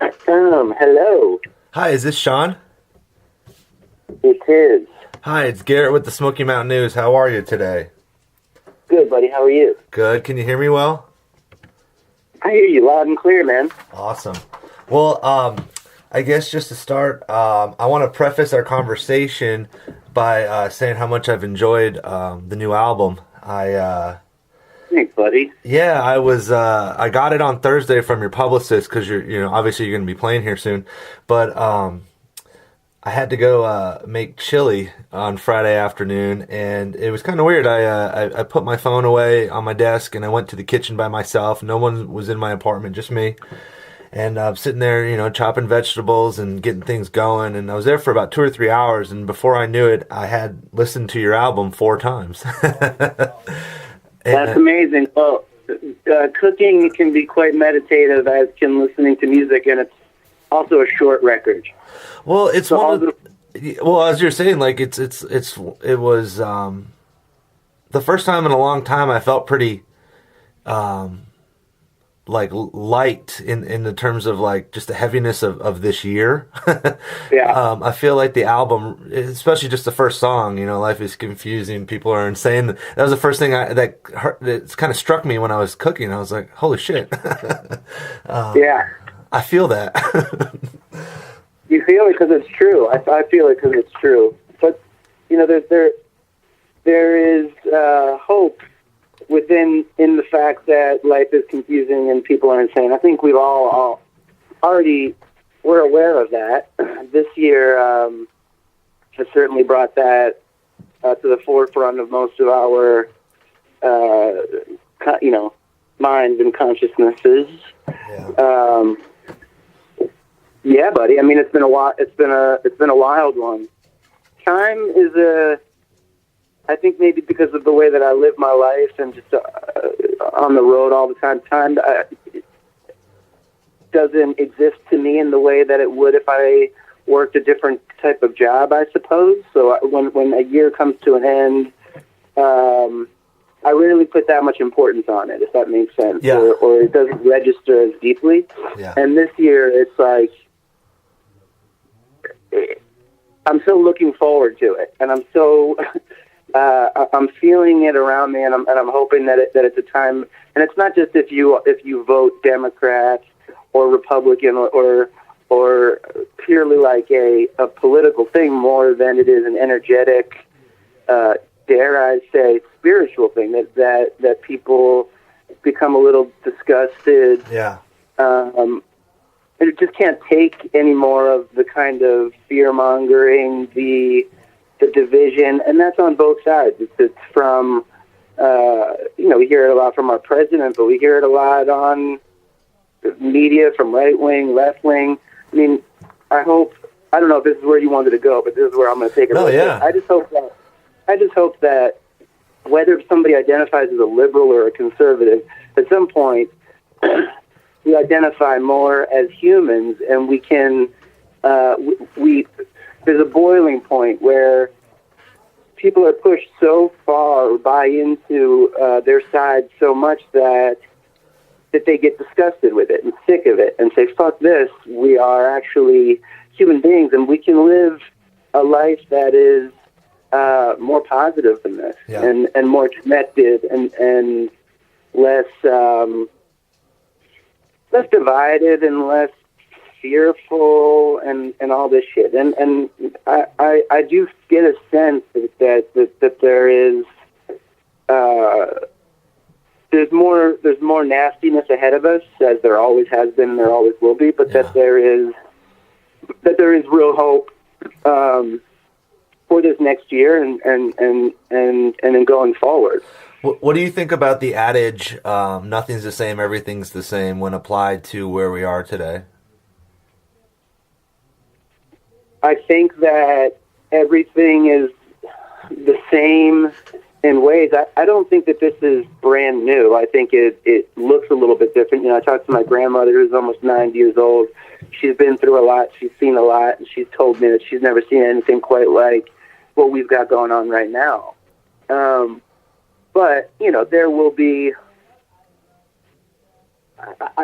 Hello. Hi, is this Sean? It is. Hi, it's Garrett with the Smoky Mountain News. How are you today? Good, buddy. How are you? Good. Can you hear me well? I hear you loud and clear, man. Awesome. Well, I guess just to start, I want to preface our conversation by saying how much I've enjoyed the new album. Thanks, buddy. Yeah, I got it on Thursday from your publicist because obviously you're going to be playing here soon, but I had to go make chili on Friday afternoon, and it was kind of weird. I put my phone away on my desk, and I went to the kitchen by myself. No one was in my apartment, just me. And I'm sitting there, chopping vegetables and getting things going. And I was there for about 2 or 3 hours, and before I knew it, I had listened to your album 4 times. That's amazing. Well, cooking can be quite meditative, as can listening to music, and it's also a short record. Well, it's So one of the, well, as you're saying, like it was the first time in a long time I felt pretty like light in the terms of like just the heaviness of this year. Yeah. I feel like the album, especially just the first song, life is confusing, people are insane. That was the first thing that kind of struck me when I was cooking. I was like, holy shit. Yeah. I feel that. You feel it because it's true. I feel it because it's true. But there is hope in the fact that life is confusing and people are insane. I think we've all already we're aware of that. This year has certainly brought that to the forefront of most of our minds and consciousnesses. Yeah. Yeah, buddy. I mean, it's been a while. It's been a wild one. Time is I think maybe because of the way that I live my life and just on the road all the time. Time doesn't exist to me in the way that it would if I worked a different type of job, I suppose. So when a year comes to an end, I rarely put that much importance on it, if that makes sense. Yeah. Or it doesn't register as deeply. Yeah. And this year, it's like I'm so looking forward to it, and I'm so I'm feeling it around me, and I'm hoping that it's a time. And it's not just if you vote Democrat or Republican or purely like a political thing, more than it is an energetic, dare I say, spiritual thing that people become a little disgusted. Yeah. It just can't take any more of the kind of fear-mongering, the division, and that's on both sides. It's from, we hear it a lot from our president, but we hear it a lot on media from right-wing, left-wing. I mean, I don't know if this is where you wanted to go, but this is where I'm going to take it. No, yeah. I just hope that whether somebody identifies as a liberal or a conservative, at some point, we identify more as humans, and we can. There's a boiling point where people are pushed so far, buy into their side so much that they get disgusted with it and sick of it, and say, "Fuck this! We are actually human beings, and we can live a life that is more positive than this, Yeah. and more connected, and less." Less divided and less fearful and all this shit. And I do get a sense that there is there's more nastiness ahead of us, as there always has been and there always will be, but Yeah. that there is real hope for this next year and then going forward. What do you think about the adage, nothing's the same, everything's the same, when applied to where we are today? I think that everything is the same in ways. I don't think that this is brand new. I think it looks a little bit different. I talked to my grandmother, who's almost 90 years old. She's been through a lot. She's seen a lot, and she's told me that she's never seen anything quite like what we've got going on right now. But, there will be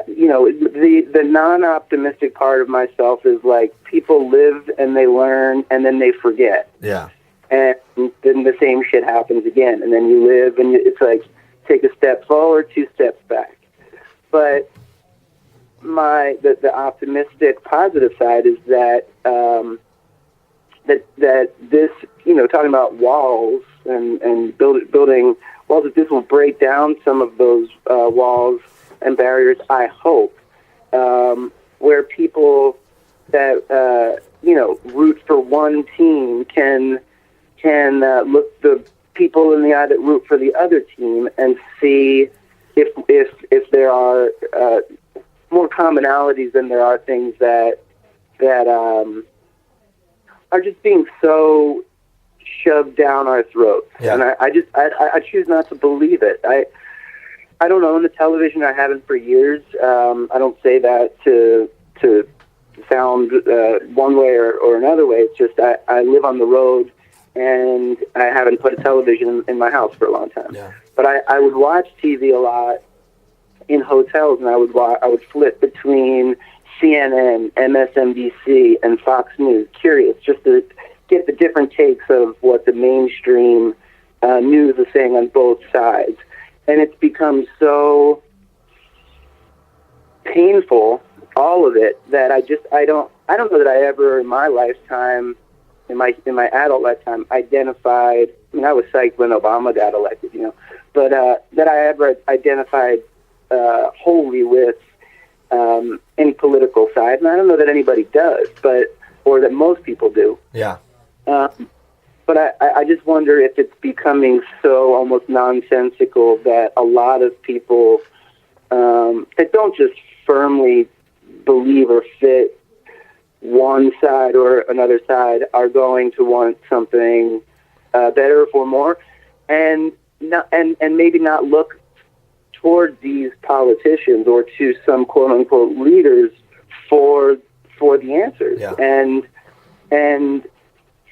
the non-optimistic part of myself is like people live and they learn and then they forget. Yeah. And then the same shit happens again. And then you live and it's like take a step forward, 2 steps back. But the optimistic positive side is that that this, talking about walls and building walls, that this will break down some of those walls and barriers, I hope, where people that, root for one team can look the people in the eye that root for the other team and see if there are more commonalities than there are things that are just being so shoved down our throats. Yeah. And I choose not to believe it. I don't own the television. I haven't for years. I don't say that to sound one way or another way. It's just I live on the road, and I haven't put a television in my house for a long time. Yeah. But I would watch TV a lot in hotels, and I would flip between CNN, MSNBC, and Fox News, curious, just to get the different takes of what the mainstream news is saying on both sides. And it's become so painful, all of it, that I don't know that I ever in my lifetime, in my adult lifetime, identified. I mean, I was psyched when Obama got elected, but that I ever identified wholly with any political side, and I don't know that anybody does, or that most people do. Yeah. But I just wonder if it's becoming so almost nonsensical that a lot of people that don't just firmly believe or fit one side or another side are going to want something better for more, and maybe not look toward these politicians or to some quote unquote leaders for the answers. Yeah. And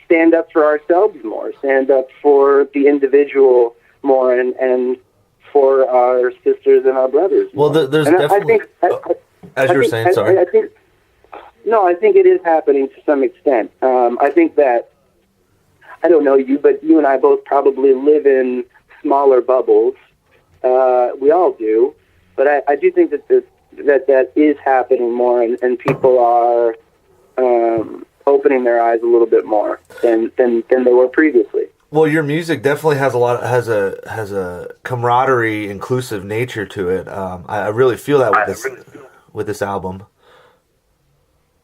stand up for ourselves more, stand up for the individual more, and for our sisters and our brothers. Well, there's definitely. As you were saying, sorry. I think it is happening to some extent. I think that, I don't know you, but you and I both probably live in smaller bubbles. We all do, but I do think that is happening more, and people are opening their eyes a little bit more than they were previously. Well, your music definitely has has a camaraderie, inclusive nature to it. I really feel that with this album.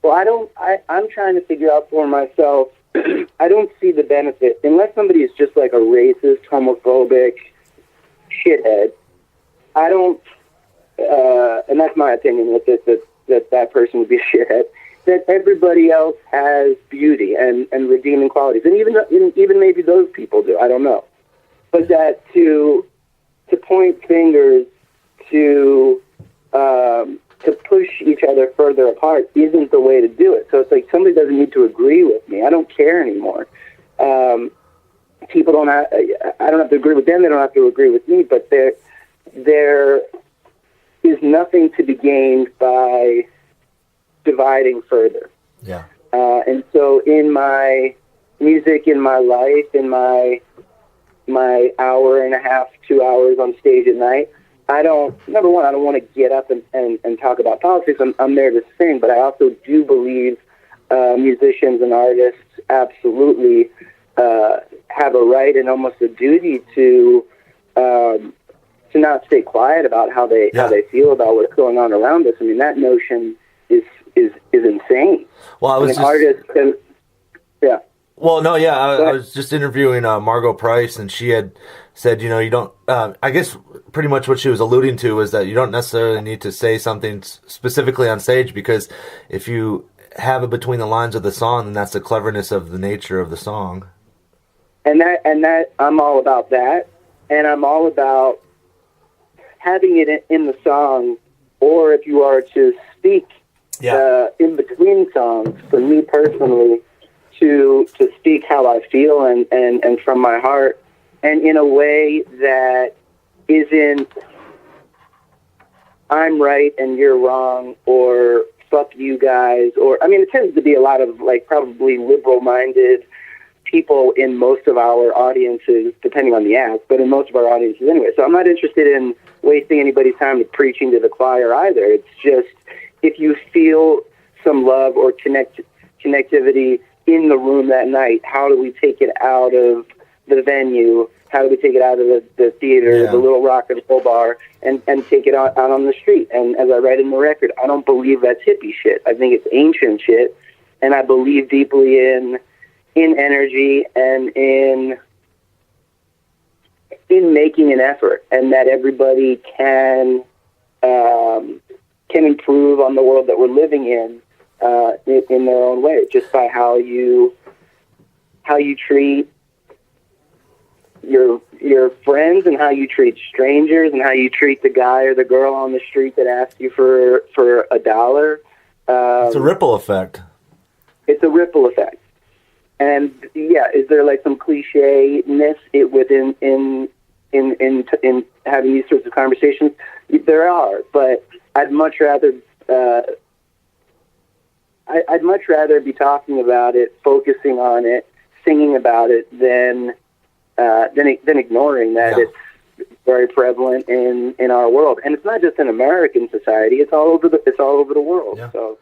Well, I'm trying to figure out for myself. I don't see the benefit unless somebody is just like a racist, homophobic shithead. I don't, and that's my opinion, that person would be a shithead. That everybody else has beauty and redeeming qualities, and even maybe those people do. I don't know, but that to point fingers, to push each other further apart isn't the way to do it. So it's like somebody doesn't need to agree with me. I don't care anymore. People don't have. I don't have to agree with them. They don't have to agree with me. But there is nothing to be gained by dividing further. Yeah. And so in my music, in my life, in my hour and a half, 2 hours on stage at night, number one, I don't want to get up and talk about politics. I'm there to sing, but I also do believe musicians and artists absolutely have a right and almost a duty to not stay quiet about how they feel about what's going on around us. I mean, that notion is insane. Well, I was yeah. Well, no, yeah, I was just interviewing Margot Price, and she had said, you don't. I guess pretty much what she was alluding to was that you don't necessarily need to say something specifically on stage, because if you have it between the lines of the song, then that's the cleverness of the nature of the song. And that I'm all about that, and I'm all about having it in the song, or if you are to speak in between songs, for me personally, to speak how I feel and from my heart, and in a way that isn't I'm right and you're wrong, or fuck you guys, or, I mean, it tends to be a lot of, like, probably liberal-minded people in most of our audiences, depending on the act, but in most of our audiences anyway. So I'm not interested in wasting anybody's time with preaching to the choir either. It's just, if you feel some love or connectivity in the room that night, how do we take it out of the venue? How do we take it out of the theater, the little rock and roll bar, and take it out on the street? And as I write in the record, I don't believe that's hippie shit. I think it's ancient shit, and I believe deeply in energy and in making an effort, and that everybody can improve on the world that we're living in their own way, just by how you treat your friends, and how you treat strangers, and how you treat the guy or the girl on the street that asks you for $1. It's a ripple effect. It's a ripple effect. And yeah, is there like some cliche-ness within in having these sorts of conversations? There are, but I'd much rather be talking about it, focusing on it, singing about it, than ignoring that it's very prevalent in our world. And it's not just in American society; it's all over the world. Yeah. So